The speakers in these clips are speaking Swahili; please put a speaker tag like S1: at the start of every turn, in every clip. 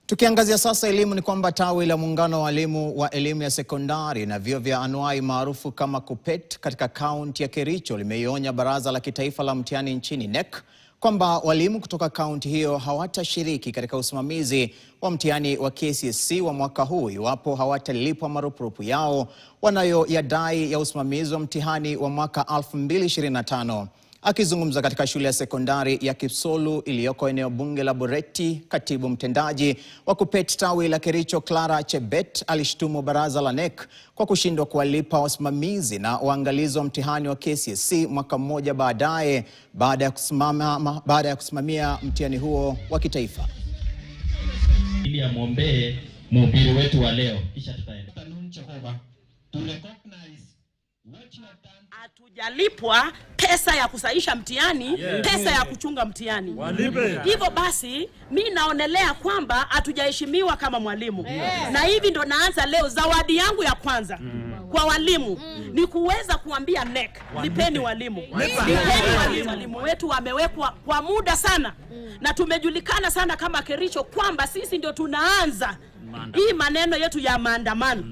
S1: Tukiangazia sasa elimu, ni kwamba tawi la muungano wa walimu wa elimu ya sekondari na vyuo vya anuai maarufu kama KUPPET katika kaunti ya Kericho limeionya Baraza la Kitaifa la Mtihani nchini NEC kwamba walimu kutoka kaunti hiyo hawatashiriki katika usimamizi wa mtihani wa KCSE wa mwaka huu iwapo hawatalipwa marupurupu yao wanayoyadai ya usimamizi wa mtihani wa mwaka 2025. Akizungumza katika shule ya sekondari ya Kipsolu iliyoko eneo bunge la Bureti, katibu mtendaji wa KUPPET tawi la Kericho Clara Chebet alishtumu baraza la NEC kwa kushindwa kuwalipa wasimamizi na waangalizi wa mtihani wa KCSE mwaka mmoja baadaye baada ya kusimamia mtihani huo wa kitaifa.
S2: Ili amwombee mhubiri wetu wa leo kisha tutaenda.
S3: Hatujalipwa pesa ya kusahisha mtihani, pesa ya kuchunga mtihani. Hivyo basi mimi naonelea kwamba hatujaheshimiwa kama mwalimu. Na hivi ndo naanza leo zawadi yangu ya kwanza kwa walimu ni kuweza kuambia NEC, lipeni walimu. Lipeni walimu. Walimu wetu wamewekwa kwa muda sana na tumejulikana sana kama Kericho kwamba sisi ndio tunaanza hii maneno yetu ya maandamano.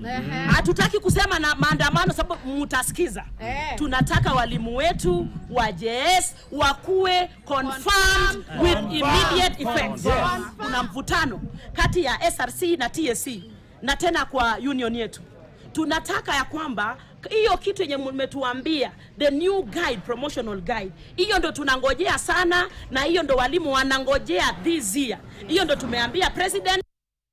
S3: Hatutaki kusema na maandamano sababu mutasikiza. Tunataka walimu wetu wa JS wakuwe confirmed with immediate effect. Kuna mvutano kati ya SRC na TSC na tena kwa union yetu. Tunataka ya kwamba hiyo kitu yenye mmetuambia the new guide, promotional guide, hiyo ndo tunangojea sana na hiyo ndo walimu wanangojea this year. Hiyo ndo tumeambia president.